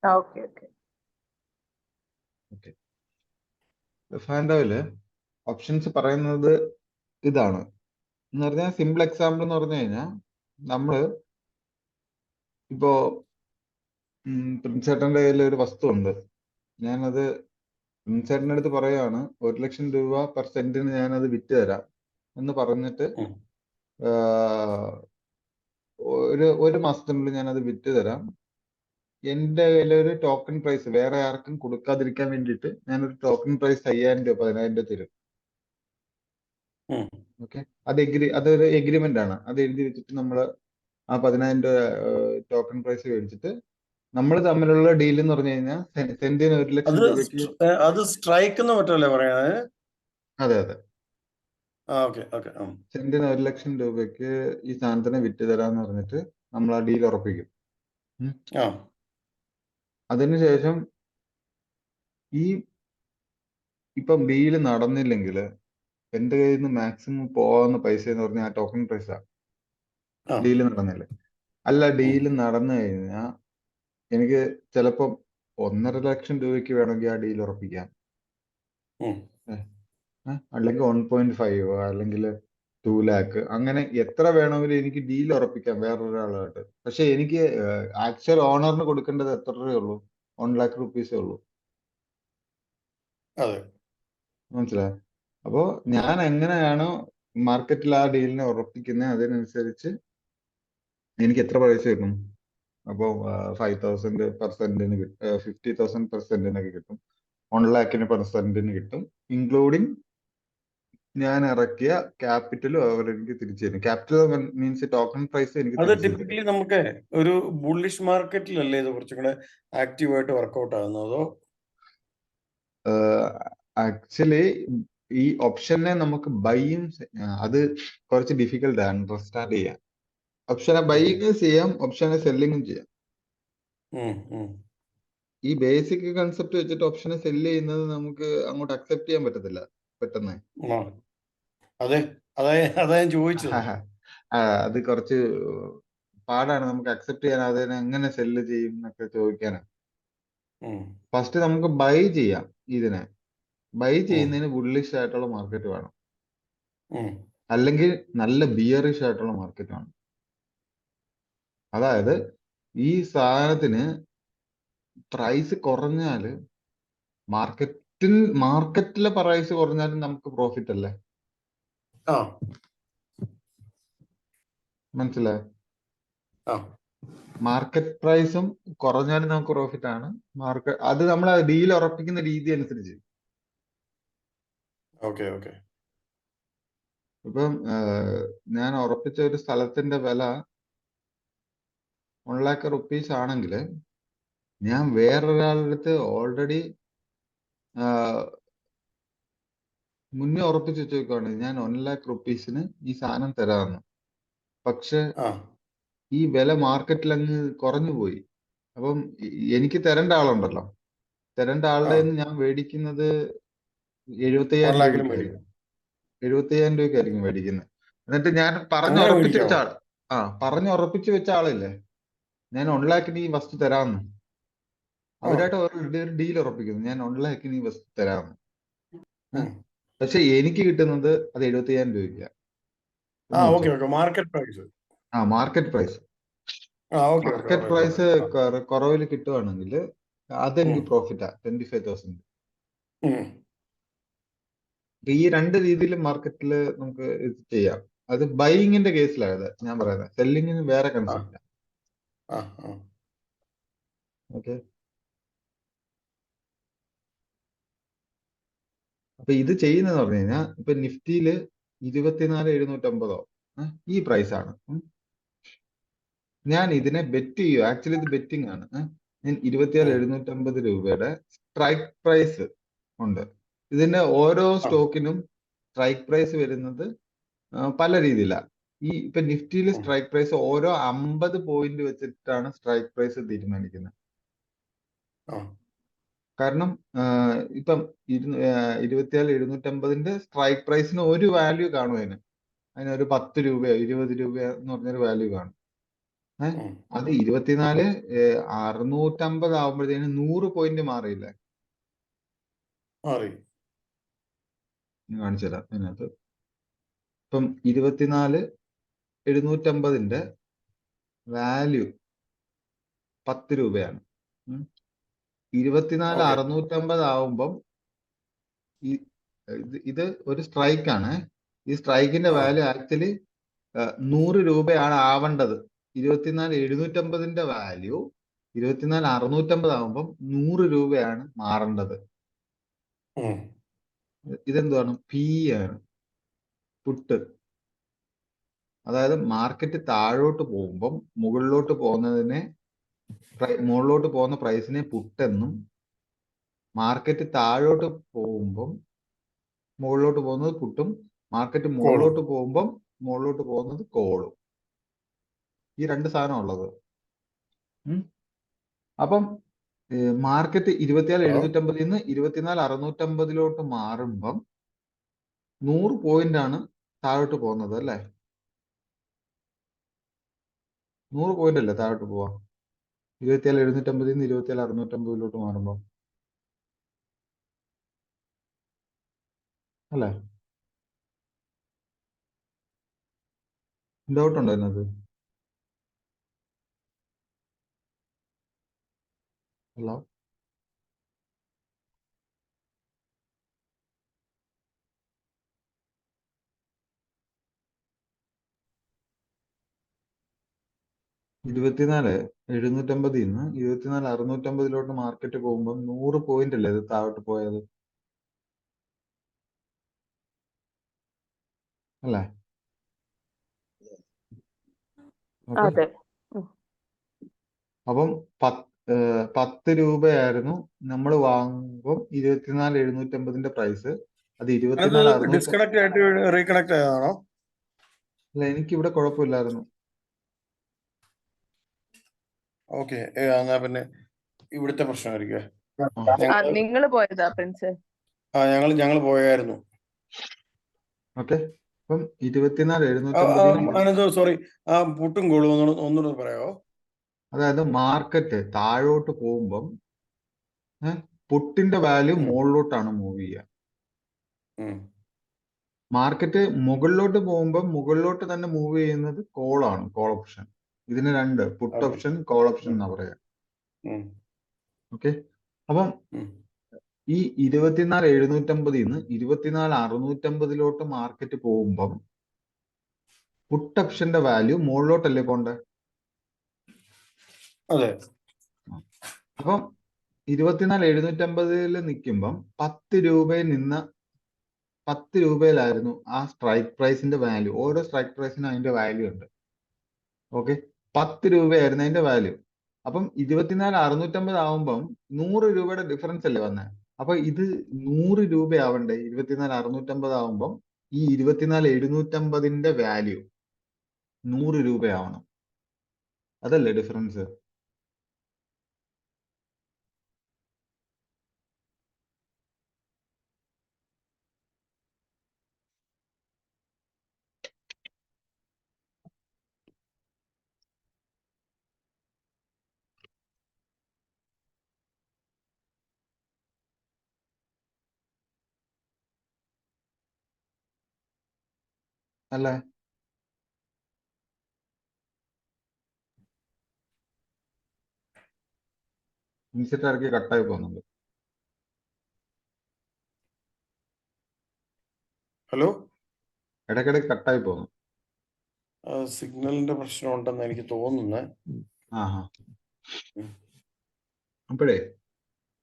Okay okay. Okay. ഫാൻഡോയില് options പറയുന്നത് ഇതാണ് എന്ന് പറഞ്ഞാൽ, സിമ്പിൾ എക്സാമ്പിൾ എന്ന് പറഞ്ഞു കഴിഞ്ഞാൽ, നമ്മള് ഇപ്പോ പ്രിൻസേട്ടന്റെ കയ്യിൽ ഒരു വസ്തു ഉണ്ട്. ഞാനത് പ്രിൻസേട്ടന്റെ അടുത്ത് പറയുകയാണ്, 1,00,000 രൂപ പെർ സെന്റിന് ഞാനത് വിറ്റ് തരാം എന്ന് പറഞ്ഞിട്ട് ആഹ് ഒരു മാസത്തിനുള്ളിൽ ഞാനത് വിറ്റ് തരാം. എന്റെ കയ്യിലൊരു ടോക്കൺ പ്രൈസ് വേറെ ആർക്കും കൊടുക്കാതിരിക്കാൻ വേണ്ടിയിട്ട് ഞാനൊരു ടോക്കൺ പ്രൈസ് 5,000 രൂപ 10,000 രൂപ തരും. ഓക്കെ, അതൊരു എഗ്രിമെന്റ് ആണ്. അത് എഴുതി വെച്ചിട്ട് നമ്മള് ആ 10,000 രൂപ ടോക്കൺ പ്രൈസ് മേടിച്ചിട്ട് നമ്മൾ തമ്മിലുള്ള ഡീൽ എന്ന് പറഞ്ഞു കഴിഞ്ഞാൽ, സെന്റിന് 1,00,000 രൂപയ്ക്ക്. അത് സ്ട്രൈക്ക് എന്ന് പറ്റല്ലേ പറയണത്? അതെ അതെ, ഓക്കെ ഓക്കെ. സെന്റിന് 1,00,000 രൂപയ്ക്ക് ഈ സാധനത്തിനെ വിറ്റ് തരാന്ന് പറഞ്ഞിട്ട് നമ്മൾ ആ ഡീൽ ഉറപ്പിക്കും. അതിനുശേഷം ഇപ്പം ഡീല് നടന്നില്ലെങ്കിൽ എന്റെ കയ്യിൽ നിന്ന് മാക്സിമം പോകാവുന്ന പൈസ എന്ന് പറഞ്ഞാൽ ആ ടോക്കൺ പ്രൈസാ. ഡീല് നടന്നില്ല. അല്ല, ഡീല് നടന്നു കഴിഞ്ഞാൽ എനിക്ക് ചിലപ്പം 1,50,000 രൂപയ്ക്ക് വേണമെങ്കിൽ ആ ഡീൽ ഉറപ്പിക്കാം. അല്ലെങ്കിൽ 1.5 അല്ലെങ്കിൽ 2 ലാക്ക്, അങ്ങനെ എത്ര വേണമെങ്കിലും എനിക്ക് ഡീൽ ഉറപ്പിക്കാം വേറൊരാളായിട്ട്. പക്ഷെ എനിക്ക് ആക്ച്വൽ ഓണറിന് കൊടുക്കേണ്ടത് എത്ര രൂപയുള്ളൂ? 1 ലാക്ക് റുപ്പീസേ ഉള്ളൂ. മനസ്സിലായോ? അപ്പോ ഞാൻ എങ്ങനെയാണോ മാർക്കറ്റിൽ ആ ഡീലിനെ ഉറപ്പിക്കുന്നത്, അതിനനുസരിച്ച് എനിക്ക് എത്ര പൈസ കിട്ടും? അപ്പോ 5,000 പെർ സെന്റിന് കിട്ടും, 50,000 പെർ സെന്റിനൊക്കെ കിട്ടും, 1 ലാക്കിന് പെർ സെന്റിന് കിട്ടും, ഇൻക്ലൂഡിങ് ഞാൻ ഇറക്കിയ ക്യാപിറ്റലും അവർ എനിക്ക് തിരിച്ചു തരും. ക്യാപിറ്റൽ മീൻസ് ടോക്കൺ പ്രൈസ് എനിക്ക് അത് തിരിച്ചു ടിപ്പിക്കലി തരും. നമുക്ക് ഒരു ബുള്ളിഷ് മാർക്കറ്റിലല്ലേ ഇത് കുറച്ചും കൂടെ ആക്റ്റീവായിട്ട് വർക്കൗട്ട് ആകുന്നതോ? ആക്ച്വലി ഈ ഓപ്ഷനെ നമുക്ക് ബൈയും, അത് കുറച്ച് ഡിഫിക്കൽട്ട് ആണ് അണ്ടർസ്റ്റാൻഡ് ചെയ്യാൻ. ഓപ്ഷനെ ബൈയും ചെയ്യാം, ഓപ്ഷനെ സെല്ലിങ്ങും ചെയ്യാം. ഈ ബേസിക് കൺസെപ്റ്റ് വെച്ചിട്ട് ഓപ്ഷനെ സെല്ല് ചെയ്യുന്നത് നമുക്ക് അങ്ങോട്ട് അക്സെപ്റ്റ് ചെയ്യാൻ പറ്റത്തില്ല പെട്ടെന്ന്. അതാ ഞാൻ ചോദിച്ചത്. അത് കുറച്ച് പാടാണ് നമുക്ക് അക്സെപ്റ്റ് ചെയ്യാൻ. അതിനെ എങ്ങനെ സെല്ല് ചെയ്യും എന്നൊക്കെ ചോദിക്കാനാണ്. ഫസ്റ്റ് നമുക്ക് ബൈ ചെയ്യാം. ഇതിനെ ബൈ ചെയ്യുന്നതിന് ബുള്ളിഷ് ആയിട്ടുള്ള മാർക്കറ്റ് വേണം, അല്ലെങ്കിൽ നല്ല ബിയറിഷ് ആയിട്ടുള്ള മാർക്കറ്റ് വേണം. അതായത് ഈ സാധനത്തിന് പ്രൈസ് കുറഞ്ഞാല്, മാർക്കറ്റിലെ പ്രൈസ് കുറഞ്ഞാലും നമുക്ക് പ്രോഫിറ്റ് അല്ലേ? മനസ്സിലായോ? മാർക്കറ്റ് പ്രൈസും കുറഞ്ഞാലും നമുക്ക് പ്രോഫിറ്റ് ആണ്. അത് നമ്മൾ ഡീൽ ഉറപ്പിക്കുന്ന രീതി അനുസരിച്ച്. ഇപ്പം ഞാൻ ഉറപ്പിച്ച ഒരു സ്ഥലത്തിന്റെ വില 1 ലാക്ക് റുപ്പീസ് ആണെങ്കിൽ, ഞാൻ വേറൊരാളുടെ അടുത്ത് ഓൾറെഡി മുന്നേ ഉറപ്പിച്ച് വെച്ചേക്കാണ്, ഞാൻ 1 ലാക്ക് റുപ്പീസിന് ഈ സാധനം തരാമെന്ന്. പക്ഷെ ഈ വില മാർക്കറ്റിൽ അങ്ങ് കുറഞ്ഞു പോയി. അപ്പം എനിക്ക് തരേണ്ട ആളുണ്ടല്ലോ, തരേണ്ട ആളുടെ ഞാൻ മേടിക്കുന്നത് 75,000 രൂപയ്ക്കായിരിക്കും. 75,000 രൂപയ്ക്കായിരിക്കും മേടിക്കുന്നത്. എന്നിട്ട് ഞാൻ പറഞ്ഞുറപ്പിച്ച് വെച്ച ആളില്ലേ, ഞാൻ 1 ലാക്കിന് ഈ വസ്തു തരാമെന്ന്, അവരായിട്ട് ഒരു ഡീൽ ഉറപ്പിക്കുന്നു, ഞാൻ 1 ലാക്കിന് ഈ വസ്തു തരാമെന്ന്. പക്ഷെ എനിക്ക് കിട്ടുന്നത് അത് 75,000 രൂപയ്ക്കാണ്. മാർക്കറ്റ് പ്രൈസ് കുറവിൽ കിട്ടുവാണെങ്കിൽ അതെനിക്ക് പ്രോഫിറ്റാ, 25,000. ഈ രണ്ട് രീതിയിലും മാർക്കറ്റിൽ നമുക്ക് ഇത് ചെയ്യാം. അത് ബൈയിങ്ങിന്റെ കേസിലാണ് ഞാൻ പറയുന്നത്. സെല്ലിങ്ങിന് വേറെ കൺസെപ്റ്റ്. ഓക്കെ, അപ്പൊ ഇത് ചെയ്യുന്നതെന്ന് പറഞ്ഞു കഴിഞ്ഞാൽ, ഇപ്പൊ നിഫ്റ്റിയില് 24,750 ഈ പ്രൈസ് ആണ്. ഞാൻ ഇതിനെ ബെറ്റ് ചെയ്യും. ആക്ച്വലി ഇത് ബെറ്റിംഗ് ആണ്. ഞാൻ 24,750 രൂപയുടെ സ്ട്രൈക്ക് പ്രൈസ് ഉണ്ട്. ഇതിന്റെ ഓരോ സ്റ്റോക്കിനും സ്ട്രൈക്ക് പ്രൈസ് വരുന്നത് പല രീതിയിലാണ്. ഇപ്പൊ നിഫ്റ്റിയിൽ സ്ട്രൈക്ക് പ്രൈസ് ഓരോ 50 പോയിന്റ് വെച്ചിട്ടാണ് സ്ട്രൈക്ക് പ്രൈസ് തീരുമാനിക്കുന്നത്. കാരണം ഇപ്പം 24,750 സ്ട്രൈക്ക് പ്രൈസിന് ഒരു വാല്യൂ കാണും. അതിനൊരു 10 രൂപയോ 20 രൂപയോ എന്ന് പറഞ്ഞൊരു വാല്യൂ കാണും. അത് 24 650 ആവുമ്പോഴത്തേന് 100 പോയിന്റ് മാറിയില്ലേ? കാണിച്ചു തരാം അതിനകത്ത്. ഇപ്പം 24 750 വാല്യൂ 10 രൂപയാണ്. 24 650 ആവുമ്പം ഇത് ഒരു സ്ട്രൈക്ക് ആണ്. ഈ സ്ട്രൈക്കിന്റെ വാല്യൂ ആക്ച്വലി 100 രൂപയാണ് ആവേണ്ടത്. 24 750 വാല്യൂ 24 650 ആവുമ്പം 100 രൂപയാണ് മാറേണ്ടത്. ഇതെന്താണ്? പി ആണ്, പുട്ട്. അതായത് മാർക്കറ്റ് താഴോട്ട് പോകുമ്പം മുകളിലോട്ട് പോകുന്ന പ്രൈസിനെ പുട്ടെന്നും, മാർക്കറ്റ് താഴോട്ട് പോകുമ്പം മുകളിലോട്ട് പോകുന്നത് പുട്ടും, മാർക്കറ്റ് മുകളിലോട്ട് പോകുമ്പം മുകളിലോട്ട് പോകുന്നത് കോളും. ഈ രണ്ട് സാധനം ഉള്ളത്. അപ്പം മാർക്കറ്റ് 24 750 നിന്ന് 24 650 മാറുമ്പം 100 പോയിന്റ് ആണ് താഴോട്ട് പോകുന്നത് അല്ലേ? 100 പോയിന്റ് അല്ലേ താഴോട്ട് പോവാ? 24 750 നിന്ന് 24 650 മാറുമ്പോ അല്ലേ? ഡൗട്ട് ഉണ്ടോ അതിനകത്ത്? ഹലോ, ഇരുപത്തിനാല് 750 നിന്ന് 24 650 മാർക്കറ്റ് പോകുമ്പോൾ 100 പോയിന്റ് അല്ലേ ഇത് താഴോട്ട് പോയത് അല്ലേ? അതെ. അപ്പം 10 രൂപയായിരുന്നു നമ്മൾ വാങ്ങുമ്പോൾ 24 750 പ്രൈസ്. അത് 24 600. ഡിസ്കണക്ട് ആയിട്ട് റീകണക്ട് ആയതാണോ? അല്ല, എനിക്ക് ഇവിടെ കുഴപ്പമില്ലായിരുന്നു. ഓക്കെ, എന്നാ പിന്നെ ഇവിടുത്തെ പ്രശ്നമായിരിക്കും. നിങ്ങൾ പോയതാ പ്രിൻസ്? ഞങ്ങൾ പോയായിരുന്നു. ഓക്കെ, അപ്പം 24 750. സോറി, ആ പുട്ടും കോളും ഒന്നുകൂടെ പറയാമോ? അതായത് മാർക്കറ്റ് താഴോട്ട് പോകുമ്പം പുട്ടിന്റെ വാല്യൂ മുകളിലോട്ടാണ് മൂവ് ചെയ്യുക. മാർക്കറ്റ് മുകളിലോട്ട് പോകുമ്പോൾ മുകളിലോട്ട് തന്നെ മൂവ് ചെയ്യുന്നത് കോളാണ്, കോൾ ഓപ്ഷൻ. ഇതിന് രണ്ട്, പുട്ട് ഓപ്ഷൻ, കോൾ ഓപ്ഷൻ എന്നാ പറയാ. ഓക്കെ, അപ്പം ഈ 24 750 നിന്ന് 24 650 മാർക്കറ്റ് പോകുമ്പം പുട്ട് ഓപ്ഷന്റെ വാല്യൂ മുകളിലോട്ടല്ലേ പോണ്ടേ? അതെ. അപ്പം 24 750 നിൽക്കുമ്പം 10 രൂപയിൽ നിന്ന് 10 രൂപയിലായിരുന്നു ആ സ്ട്രൈക്ക് പ്രൈസിന്റെ വാല്യൂ. ഓരോ സ്ട്രൈക്ക് പ്രൈസിനും അതിന്റെ വാല്യൂ ഉണ്ട്. ഓക്കെ, 10 രൂപയായിരുന്നു അതിന്റെ വാല്യൂ. അപ്പം 24 650 ആവുമ്പം 100 രൂപയുടെ ഡിഫറൻസ് അല്ലേ വന്നേ? അപ്പൊ ഇത് 100 രൂപയാവണ്ടേ? 24 650 ആവുമ്പം ഈ 24 750 വാല്യൂ 100 രൂപയാവണം. അതല്ലേ ഡിഫറൻസ്? അല്ലേ? ഇൻസെറ്റ് ഇറക്കി കട്ടായി പോകുന്നുണ്ട്. ഹലോ, ഇടയ്ക്കിടയ്ക്ക് കട്ടായി പോകുന്നു. സിഗ്നലിന്റെ പ്രശ്നം ഉണ്ടെന്ന് എനിക്ക് തോന്നുന്നത്. അപ്പോഴേ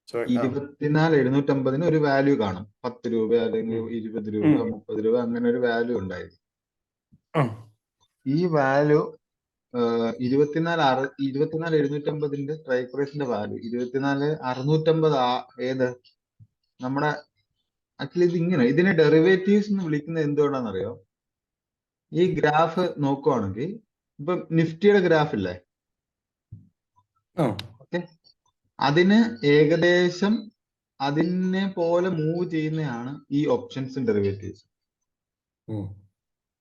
24 750 ഒരു വാല്യൂ കാണും. 10 രൂപ അല്ലെങ്കിൽ 20 രൂപ 30 രൂപ അങ്ങനെ ഒരു വാല്യൂ ഉണ്ടായിരുന്നു. ഈ വാല്യൂ 24 750 സ്ട്രൈക്ക് പ്രൈസിന്റെ വാല്യൂ 24 650 ഏത് നമ്മുടെ ആക്ച്വലി ഇത് ഇങ്ങനെ, ഇതിനെ ഡെറിവേറ്റീവ്സ് എന്ന് വിളിക്കുന്നത് എന്തുകൊണ്ടാണെന്നറിയോ? ഈ ഗ്രാഫ് നോക്കുവാണെങ്കിൽ ഇപ്പൊ നിഫ്റ്റിയുടെ ഗ്രാഫ് ഇല്ലേ, ഓക്കെ, അതിന് ഏകദേശം അതിനെ പോലെ മൂവ് ചെയ്യുന്നതാണ് ഈ ഓപ്ഷൻസും ഡെറിവേറ്റീവ്സ്.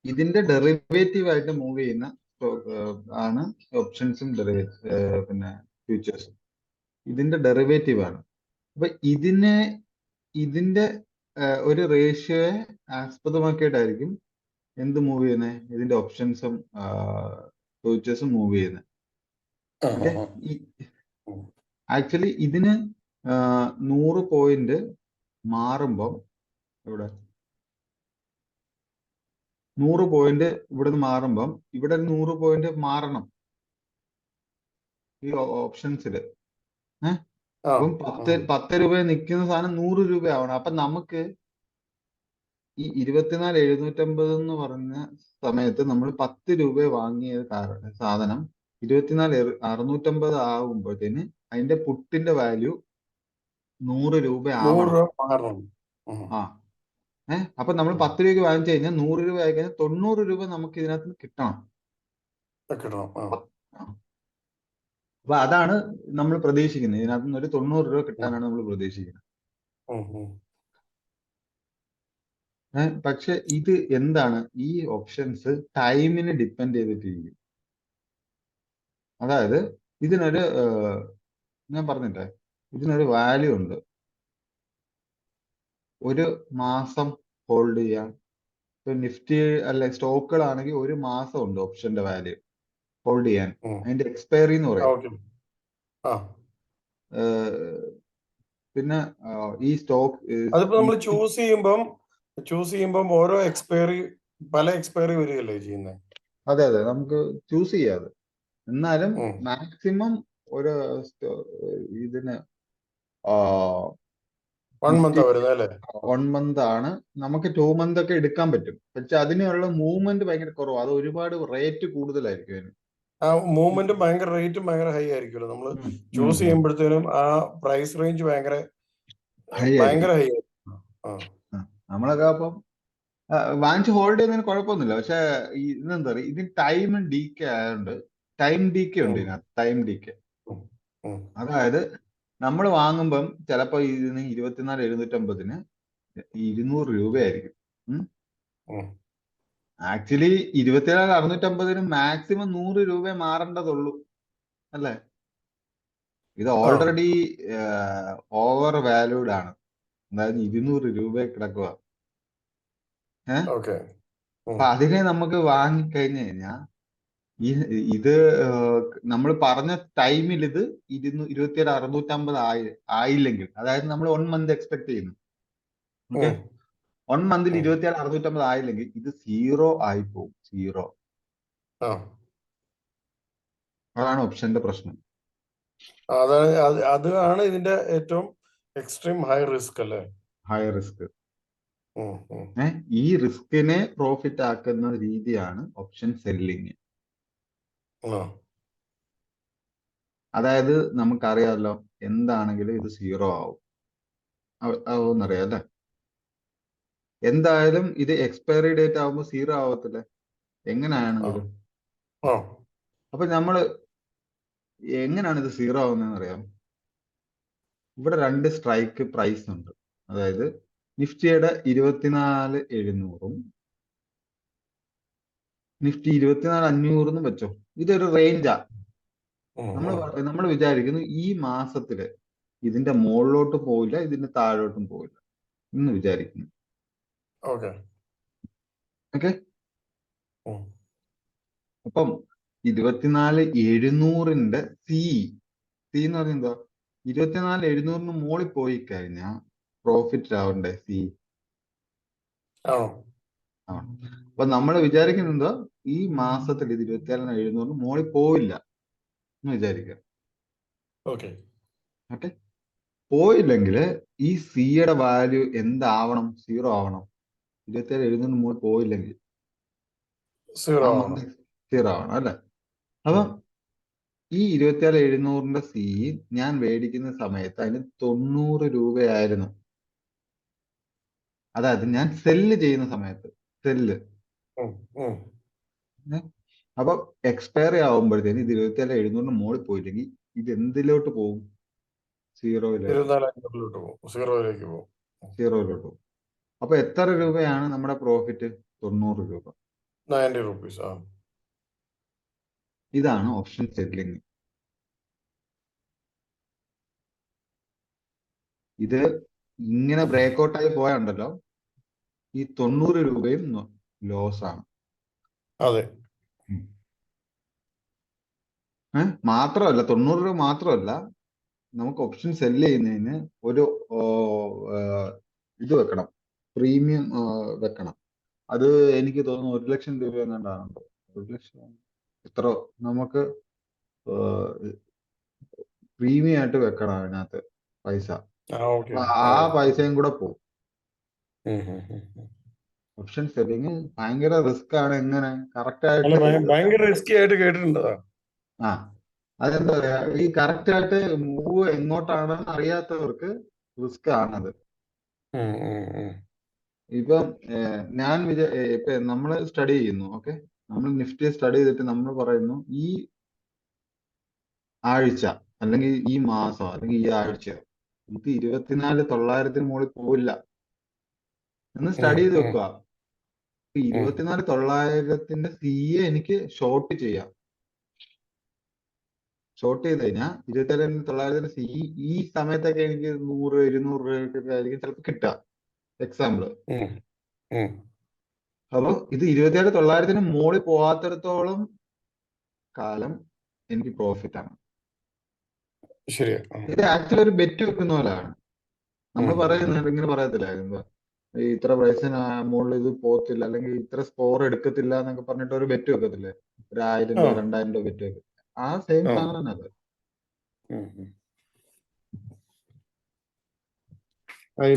ഇതിന്റെ ഡെറിവേറ്റീവ് ആയിട്ട് മൂവ് ചെയ്യുന്ന സ്റ്റോക്ക് ആണ് ഓപ്ഷൻസും പിന്നെ ഫ്യൂച്ചേഴ്സും. ഇതിന്റെ ഡെറിവേറ്റീവ് ആണ്. അപ്പൊ ഇതിന്റെ ഒരു റേഷ്യോയെ ആസ്പദമാക്കിയിട്ടായിരിക്കും എന്ത് മൂവ് ചെയ്യുന്നത്, ഇതിന്റെ ഓപ്ഷൻസും ഫ്യൂച്ചേഴ്സും മൂവ് ചെയ്യുന്നത്. ഓക്കെ, ആക്ച്വലി ഇതിന് 100 പോയിന്റ് മാറുമ്പം ഇവിടെ 100 പോയിന്റ് ഇവിടുന്ന് മാറുമ്പം ഇവിടെ 100 പോയിന്റ് മാറണം ഈ ഓപ്ഷൻസിൽ. അപ്പം 10 രൂപ നിൽക്കുന്ന സാധനം 100 രൂപ ആവണം. അപ്പൊ നമുക്ക് ഈ 24,750 എന്ന് പറഞ്ഞ സമയത്ത് നമ്മൾ 10 രൂപ വാങ്ങിയ സാധനം 24,650 ആകുമ്പോഴത്തേന് അതിന്റെ പുട്ടിന്റെ വാല്യൂ 100 രൂപ ആവണം. ആ അപ്പൊ നമ്മൾ 10 രൂപയ്ക്ക് വാങ്ങിച്ചു കഴിഞ്ഞാൽ 100 രൂപ ആയി കഴിഞ്ഞാൽ 90 രൂപ നമുക്ക് ഇതിനകത്ത് കിട്ടണം. അപ്പൊ അതാണ് നമ്മൾ പ്രതീക്ഷിക്കുന്നത്. ഇതിനകത്ത് നിന്ന് ഒരു 90 രൂപ കിട്ടാനാണ് നമ്മൾ പ്രതീക്ഷിക്കുന്നത്. പക്ഷെ ഇത് എന്താണ്, ഈ ഓപ്ഷൻസ് ടൈമിനെ ഡിപ്പെൻഡ് ചെയ്തിട്ടിരിക്കും. അതായത് ഇതിനൊരു ഞാൻ പറഞ്ഞില്ലേ, ഇതിനൊരു വാല്യൂ ഉണ്ട്. ഒരു മാസം ഹോൾഡ് ചെയ്യാൻ. ഇപ്പൊ നിഫ്റ്റി അല്ലെ സ്റ്റോക്കുകളാണെങ്കിൽ ഒരു മാസം ഉണ്ട് ഓപ്ഷന്റെ വാല്യൂ ഹോൾഡ് ചെയ്യാൻ. അതിന്റെ എക്സ്പയറി എന്ന് പറയും. പിന്നെ ഈ സ്റ്റോക്ക് അതിപ്പോ നമ്മൾ ചൂസ് ചെയ്യുമ്പം ഓരോ പല എക്സ്പയറി വരികയല്ലേ ചെയ്യുന്നത്? അതെ അതെ, നമുക്ക് ചൂസ് ചെയ്യാതെ. എന്നാലും മാക്സിമം ഒരു ഇതിന് 1 month വരുന്നത് അല്ലേ? 1 month ആണ്. നമുക്ക് 2 month ഒക്കെ എടുക്കാൻ പറ്റും. പക്ഷെ അതിനുള്ള മൂവ്മെന്റ് ഭയങ്കര കുറവാണ്. അത് ഒരുപാട് റേറ്റ് കൂടുതലായിരിക്കും അതിന്. ആ മൂവ്മെന്റും റേറ്റും ഭയങ്കര ഹൈ ആയിരിക്കുമല്ലോ. നമ്മൾ ചൂസ് ചെയ്യുമ്പോഴത്തേനും ആ പ്രൈസ് റേഞ്ച് ഭയങ്കര ഹൈ ആയിരിക്കും. നമ്മളൊക്കെ അപ്പം വാങ്ങിച്ച് ഹോൾഡ് ചെയ്യുന്നതിന് കുഴപ്പമൊന്നുമില്ല. പക്ഷെ ഇതെന്താ പറയുക, ഇതിന് ടൈം ഡീക്കെ ആയതുകൊണ്ട് ടൈം ഡീക്കെ ഉണ്ട് ഇതിനകത്ത്. ടൈം ഡീക്കെ, അതായത് നമ്മൾ വാങ്ങുമ്പം ചിലപ്പോ ഇതിന് 24,750 200 രൂപയായിരിക്കും. ആക്ച്വലി 24,650 മാക്സിമം 100 രൂപ മാറേണ്ടതുള്ളൂ അല്ലേ? ഇത് ഓൾറെഡി ഓവർ വാല്യൂഡ് ആണ്. അതായത് 200 രൂപ കിടക്കുക. അപ്പൊ അതിനെ നമുക്ക് വാങ്ങിക്കഴിഞ്ഞു കഴിഞ്ഞാൽ ഇത് നമ്മൾ പറഞ്ഞ ടൈമിൽ ഇത് 27,650 ആയില്ലെങ്കിൽ, അതായത് നമ്മൾ 1 month എക്സ്പെക്ട് ചെയ്യുന്നു. ഓക്കെ, 1 month 27,650 ആയില്ലെങ്കിൽ ഇത് 0 ആയി പോകും. 0. അതാണ് ഓപ്ഷന്റെ പ്രശ്നം. അതാണ് ഇതിന്റെ ഏറ്റവും എക്സ്ട്രീം ഹൈ റിസ്ക് അല്ലേ? High risk. ഈ റിസ്കിനെ പ്രോഫിറ്റ് ആക്കുന്ന രീതിയാണ് ഓപ്ഷൻ സെല്ലിങ്. അതായത് നമുക്കറിയാമല്ലോ, എന്താണെങ്കിലും ഇത് 0 ആവുമെന്നറിയാം അല്ലേ? എന്തായാലും ഇത് എക്സ്പയറി ഡേറ്റ് ആവുമ്പോൾ 0 ആവത്തില്ല എങ്ങനെയാണെങ്കിലും. അപ്പൊ നമ്മള് എങ്ങനെയാണ് ഇത് 0 ആവുന്നതെന്ന് അറിയാം. ഇവിടെ 2 സ്ട്രൈക്ക് പ്രൈസ് ഉണ്ട്. അതായത് നിഫ്റ്റിയുടെ 24,700 നിഫ്റ്റി 24,500 വെച്ചോ. ഇതൊരു റേഞ്ചാ. നമ്മൾ വിചാരിക്കുന്നു ഈ മാസത്തില് ഇതിന്റെ മുകളിലോട്ട് പോവില്ല, ഇതിന്റെ താഴോട്ടും പോവില്ല എന്ന് വിചാരിക്കുന്നു. ഓക്കെ, അപ്പം 24,700 സി എന്ന് പറഞ്ഞ എന്താ? 24,700 മുകളിൽ പോയി കഴിഞ്ഞാൽ പ്രോഫിറ്റ് ആവണ്ടേ സി? അപ്പൊ നമ്മൾ വിചാരിക്കുന്നത് ഈ മാസത്തിൽ ഇത് 24,700 മുകളിൽ പോവില്ല എന്ന് വിചാരിക്കാം. ഓക്കെ, പോയില്ലെങ്കിൽ ഈ സിയുടെ വാല്യൂ എന്താവണം? 0 ആവണം. 24,700 മുകളിൽ പോയില്ലെങ്കിൽ 0 ആവണം അല്ലെ? അപ്പൊ ഈ 24,700 സി ഞാൻ മേടിക്കുന്ന സമയത്ത് അതിന് 90 രൂപയായിരുന്നു. അതായത് ഞാൻ സെല്ല് ചെയ്യുന്ന സമയത്ത് അപ്പൊ എക്സ്പയറി ആവുമ്പോഴത്തേന് ഇത് 24,700 മുകളിൽ പോയില്ലെങ്കിൽ ഇത് എന്തിലോട്ട് പോകും? 0യിലോട്ട് പോകും. അപ്പൊ എത്ര രൂപയാണ് നമ്മുടെ പ്രോഫിറ്റ്? 90 രൂപ. 90 rupees. ഇതാണ് ഓപ്ഷൻ സെല്ലിങ്. ഇത് ഇങ്ങനെ ബ്രേക്ക്ഔട്ട് ആയി പോയാണ്ടല്ലോ, ഈ 90 രൂപയും ലോസ് ആണ്. അതെ. മാത്രമല്ല, 90 രൂപ മാത്രമല്ല, നമുക്ക് ഓപ്ഷൻ സെല്ല് ചെയ്യുന്നതിന് ഒരു ഇത് വെക്കണം, പ്രീമിയം വെക്കണം. അത് എനിക്ക് തോന്നുന്നു 1 ലക്ഷം രൂപ എങ്ങാണ്ടാണുണ്ടോ, 1 ലക്ഷം എത്ര നമുക്ക് പ്രീമിയം ആയിട്ട് വെക്കണം അതിനകത്ത് പൈസ. ആ പൈസയും കൂടെ പോകും. ഓപ്ഷൻ സെല്ലിങ് ഭയങ്കര റിസ്ക് ആണ്. എങ്ങനെ കറക്റ്റ് ആയിട്ട് ഭയങ്കര റിസ്കി ആയിട്ട് കേട്ടിട്ടുണ്ട്. അതെന്താ പറയാ, ഈ കറക്റ്റ് ആയിട്ട് മൂവ് എങ്ങോട്ടാണെന്ന് അറിയാത്തവർക്ക് റിസ്ക് ആണത്. ഇപ്പം ഞാൻ ഇപ്പൊ നമ്മൾ സ്റ്റഡി ചെയ്യുന്നു, ഓക്കെ, നമ്മൾ നിഫ്റ്റി സ്റ്റഡി ചെയ്തിട്ട് നമ്മൾ പറയുന്നു ഈ ആഴ്ച അല്ലെങ്കിൽ ഈ മാസം അല്ലെങ്കിൽ ഈ ആഴ്ച ഇത് 24,900 മുകളിൽ പോവില്ല എന്ന് സ്റ്റഡി ചെയ്ത് വെക്കുക. 24,900 CA എനിക്ക് ഷോർട്ട് ചെയ്യാം. ഷോർട്ട് ചെയ്ത് കഴിഞ്ഞാൽ 24,900 CE ഈ സമയത്തൊക്കെ എനിക്ക് 100-200 രൂപയൊക്കെ ആയിരിക്കും ചിലപ്പോൾ കിട്ടുക. എക്സാമ്പിള്. അപ്പൊ ഇത് 27,900 മുകളിൽ പോകാത്തിടത്തോളം കാലം എനിക്ക് പ്രോഫിറ്റ് ആണ്. ഇത് ആക്ച്വലി ഒരു ബെറ്റ് വെക്കുന്ന പോലെയാണ്. നമ്മൾ പറയുന്നത് ഇങ്ങനെ പറയത്തില്ല, എന്താ ഇത്ര പ്രൈസിന് മുകളിൽ ഇത് പോകത്തില്ല അല്ലെങ്കിൽ ഇത്ര സ്കോർ എടുക്കത്തില്ല എന്നൊക്കെ പറഞ്ഞിട്ട് ഒരു ബെറ്റ് വെക്കത്തില്ലേ, 1,000 രൂപ 2,000 രൂപ ബെറ്റ് വെക്കും. ആ സെയിം സാധനം തന്നെ അത്.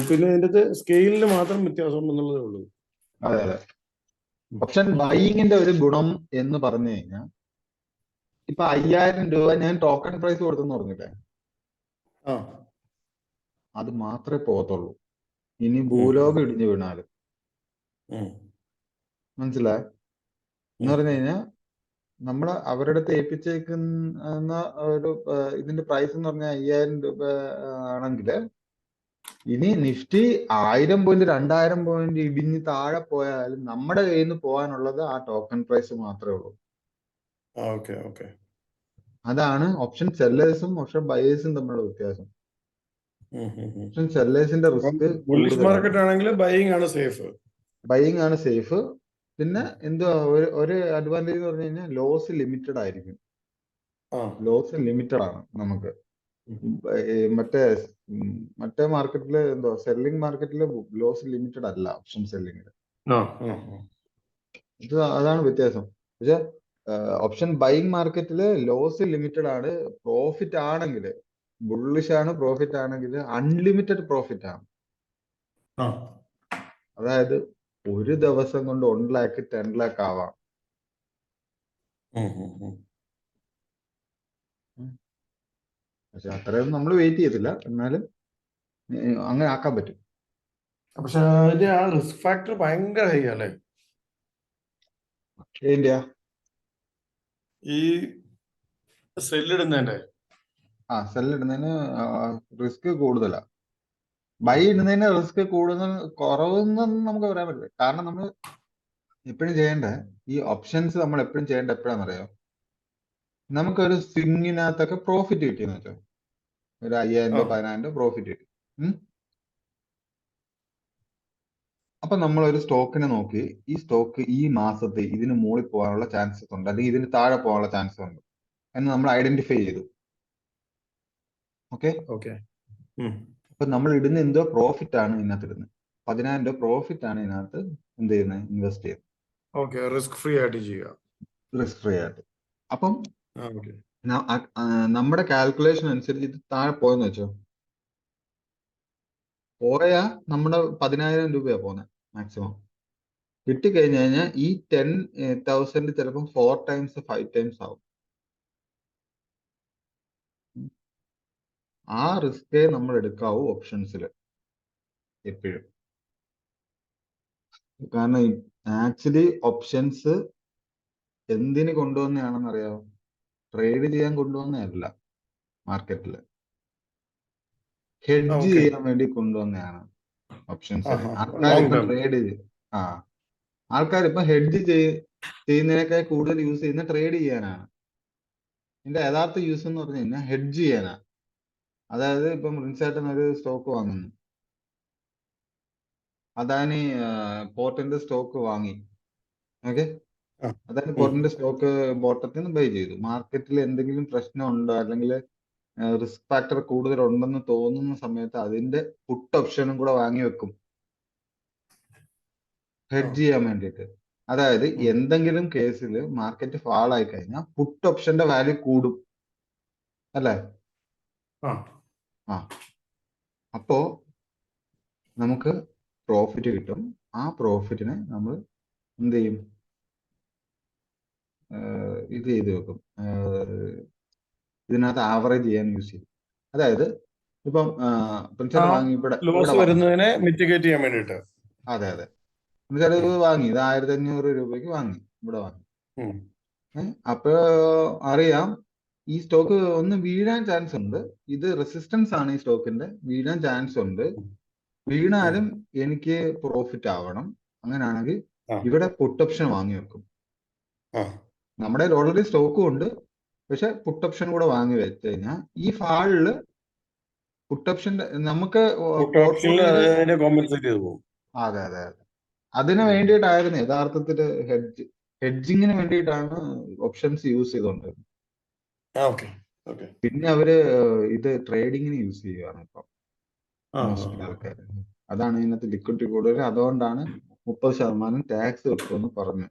പിന്നെ ഇതിന്റെ സ്കെയിലിന് മാത്രം വ്യത്യാസം എന്നുള്ളതേ ഉള്ളൂ. അതെ അതെ. ഓപ്ഷൻ ബൈയിങ്ങിന്റെ ഒരു ഗുണം എന്ന് പറഞ്ഞു കഴിഞ്ഞാൽ, ഇപ്പൊ 5,000 രൂപ ഞാൻ ടോക്കൺ പ്രൈസ് കൊടുത്തെന്ന് പറഞ്ഞില്ലേ, അത് മാത്രമേ പോകത്തുള്ളൂ. ഇനി ഭൂലോകം ഇടിഞ്ഞു വീണാലും. മനസ്സിലായ എന്ന് പറഞ്ഞു കഴിഞ്ഞാൽ, നമ്മള് അവരുടെ അടുത്ത് ഏൽപ്പിച്ചേക്കുന്ന ഒരു ഇതിന്റെ പ്രൈസ് എന്ന് പറഞ്ഞാൽ 5,000 രൂപ ആണെങ്കിൽ, ഇനി നിഫ്റ്റി 1000 പോയിന്റ് 2000 പോയിന്റ് ഇടിഞ്ഞ് താഴെ പോയാലും നമ്മുടെ കയ്യിൽ നിന്ന് പോകാനുള്ളത് ആ ടോക്കൺ പ്രൈസ് മാത്രമേ ഉള്ളൂ. അതാണ് ഓപ്ഷൻ സെല്ലേഴ്സും ഓപ്ഷൻ ബയേഴ്സും തമ്മിലുള്ള വ്യത്യാസം. ഓപ്ഷൻ സെല്ലേഴ്സിന്റെ റിസ്ക് ബൈയിങ് ആണ് സേഫ്. ബൈയിങ് ആണ് സേഫ്. പിന്നെ എന്തോ ഒരു അഡ്വാൻറ്റേജ് എന്ന് പറഞ്ഞു കഴിഞ്ഞാൽ ലോസ് ലിമിറ്റഡ് ആയിരിക്കും. ലോസ് ലിമിറ്റഡ് ആണ് നമുക്ക്. മറ്റേ മാർക്കറ്റില് എന്തോ സെല്ലിംഗ് മാർക്കറ്റില് ലോസ് ലിമിറ്റഡ് അല്ല ഓപ്ഷൻ സെല്ലിംഗില്. ഇത് അതാണ് വ്യത്യാസം. പക്ഷെ ഓപ്ഷൻ ബൈയിങ് മാർക്കറ്റില് ലോസ് ലിമിറ്റഡ് ആണ്. പ്രോഫിറ്റ് ആണെങ്കിൽ, ബുള്ളിഷ് ആണ്, പ്രോഫിറ്റ് ആണെങ്കിൽ അൺലിമിറ്റഡ് പ്രോഫിറ്റ് ആണ്. അതായത് ഒരു ദിവസം കൊണ്ട് 1 lakh 10 lakh ആവാം. പക്ഷെ അത്രയൊന്നും നമ്മൾ വെയിറ്റ് ചെയ്തില്ല, എന്നാലും അങ്ങനെ ആക്കാൻ പറ്റും. പക്ഷെ അതിന്റെ ആ റിസ്ക് ഫാക്ടർ ഭയങ്കര ഹൈ അല്ലേ? ഈ സെല്ലിടുന്നതിന്റെ സെല്ലിടുന്നതിന് റിസ്ക് കൂടുതലാ. ബൈ ഇടുന്നതിന് റിസ്ക് കൂടുതൽ കുറവെന്നൊന്നും നമുക്ക് പറയാൻ പറ്റില്ല. കാരണം നമ്മൾ എപ്പോഴും ചെയ്യേണ്ട ഈ ഓപ്ഷൻസ് നമ്മൾ എപ്പോഴും ചെയ്യേണ്ട എപ്പോഴാണെന്നറിയോ, നമുക്കൊരു സ്വിങ്ങിനകത്തൊക്കെ പ്രോഫിറ്റ് കിട്ടിയെന്ന് വെച്ചോ, ഒരു 5,000 രൂപ 10,000 രൂപ പ്രോഫിറ്റ് കിട്ടി. അപ്പൊ നമ്മൾ ഒരു സ്റ്റോക്കിനെ നോക്കി, ഈ സ്റ്റോക്ക് ഈ മാസത്തെ ഇതിന് മുകളിൽ പോകാനുള്ള ചാൻസസ് ഉണ്ട് അല്ലെങ്കിൽ ഇതിന് താഴെ പോകാനുള്ള ചാൻസസ് ഉണ്ട് എന്ന് നമ്മൾ ഐഡന്റിഫൈ ചെയ്തു. ഓക്കെ. അപ്പൊ നമ്മൾ ഇടുന്ന എന്തോ പ്രോഫിറ്റ് ആണ് ഇതിനകത്ത് ഇടുന്നത്. 10,000 രൂപ പ്രോഫിറ്റ് ആണ് ഇതിനകത്ത് എന്ത് ചെയ്യുന്നത്, ഇൻവെസ്റ്റ് ചെയ്യുന്നത്. റിസ്ക് ഫ്രീ ആയിട്ട് ചെയ്യുക. റിസ്ക് ഫ്രീ ആയിട്ട്. അപ്പം നമ്മുടെ കാൽക്കുലേഷൻ അനുസരിച്ച് ഇത് താഴെ പോയെന്ന് വെച്ചോ, പോയാ നമ്മുടെ 10,000 രൂപയാ പോകുന്നത് മാക്സിമം. കിട്ടിക്കഴിഞ്ഞു കഴിഞ്ഞാൽ ഈ 10,000 ചിലപ്പം 4 times 5 times ആവും. ആ റിസ്കേ നമ്മൾ എടുക്കാവൂ ഓപ്ഷൻസിൽ എപ്പോഴും. കാരണം ആക്ച്വലി ഓപ്ഷൻസ് എന്തിന് കൊണ്ടുവന്നതാണെന്ന് അറിയാമോ? ട്രേഡ് ചെയ്യാൻ കൊണ്ടുവന്നതല്ല, മാർക്കറ്റില് ഹെഡ്ജ് ചെയ്യാൻ വേണ്ടി കൊണ്ടുവന്നതാണ് ഓപ്ഷൻസ്. ആൾക്കാരിപ്പം ട്രേഡ് ആൾക്കാരിപ്പം ഹെഡ്ജ് ചെയ്യുന്നതിനേക്കാൾ കൂടുതൽ യൂസ് ചെയ്യുന്ന ട്രേഡ് ചെയ്യാനാണ്. ഇതിന്റെ യഥാർത്ഥ യൂസ് എന്ന് പറഞ്ഞു കഴിഞ്ഞാൽ ഹെഡ്ജ് ചെയ്യാനാ. അതായത് ഇപ്പം റിൻസേട്ടൻ ഒരു സ്റ്റോക്ക് വാങ്ങുന്നു, അദാനി പോർട്ടിന്റെ സ്റ്റോക്ക് വാങ്ങി. ഓക്കെ, അദാനി പോർട്ടിന്റെ സ്റ്റോക്ക് ബോട്ടത്തിൽ നിന്ന് ബൈ ചെയ്തു. മാർക്കറ്റിൽ എന്തെങ്കിലും പ്രശ്നം ഉണ്ടോ അല്ലെങ്കിൽ റിസ്ക് ഫാക്ടർ കൂടുതൽ ഉണ്ടെന്ന് തോന്നുന്ന സമയത്ത് അതിന്റെ പുട്ട് ഓപ്ഷനും കൂടെ വാങ്ങി വെക്കും, ഹെഡ്ജ് ചെയ്യാൻ വേണ്ടിയിട്ട്. അതായത് എന്തെങ്കിലും കേസിൽ മാർക്കറ്റ് ഫാൾ ആയി കഴിഞ്ഞാൽ പുട്ട് ഓപ്ഷന്റെ വാല്യൂ കൂടും, അല്ലേ? ആ, അപ്പോ നമുക്ക് പ്രോഫിറ്റ് കിട്ടും. ആ പ്രോഫിറ്റിനെ നമ്മൾ എന്ത് ചെയ്യും? ഇത് ചെയ്ത് വെക്കും, ഇതിനകത്ത് ആവറേജ് ചെയ്യാൻ യൂസ് ചെയ്യും. അതായത് ഇപ്പം പ്രിൻസർ വാങ്ങി ഇവിടെ വരുന്നതിനെ മിറ്റിഗേറ്റ് ചെയ്യാൻ വേണ്ടിട്ട്. അതെ അതെ, പ്രിൻസർ ഇത് വാങ്ങി, ഇത് 1500 രൂപയ്ക്ക് വാങ്ങി, ഇവിടെ വാങ്ങി. അപ്പൊ അറിയാം ഈ സ്റ്റോക്ക് ഒന്ന് വീഴാൻ ചാൻസ് ഉണ്ട്, ഇത് റെസിസ്റ്റൻസ് ആണ് ഈ സ്റ്റോക്കിന്റെ, വീഴാൻ ചാൻസ് ഉണ്ട്. വീണാലും എനിക്ക് പ്രോഫിറ്റ് ആവണം. അങ്ങനെയാണെങ്കിൽ ഇവിടെ പുട്ട് ഓപ്ഷൻ വാങ്ങി വെക്കും. നമ്മുടെ ഓൾറെഡി സ്റ്റോക്കും ഉണ്ട്, പക്ഷെ പുട്ട് ഓപ്ഷൻ കൂടെ വാങ്ങി വെച്ച് കഴിഞ്ഞാൽ ഈ ഫാളില് പുട്ട് ഓപ്ഷന്റെ നമുക്ക് അതെ അതെ അതെ, അതിന് വേണ്ടിയിട്ടായിരുന്നു യഥാർത്ഥത്തില് ഹെഡ്ജിങ്ങിന് വേണ്ടിയിട്ടാണ് ഓപ്ഷൻസ് യൂസ് ചെയ്തോണ്ടിരുന്നത്. പിന്നെ അവര് ഇത് ട്രേഡിങ്ങിന് യൂസ് ചെയ്യുകയാണ് ഇപ്പൊ മോസ്റ്റ്ലി ആൾക്കാർ. അതാണ് ഇതിനകത്ത് ലിക്വിഡിറ്റി കൂടുതൽ, അതുകൊണ്ടാണ് 30% ടാക്സ് വെക്കുമെന്ന് പറഞ്ഞു.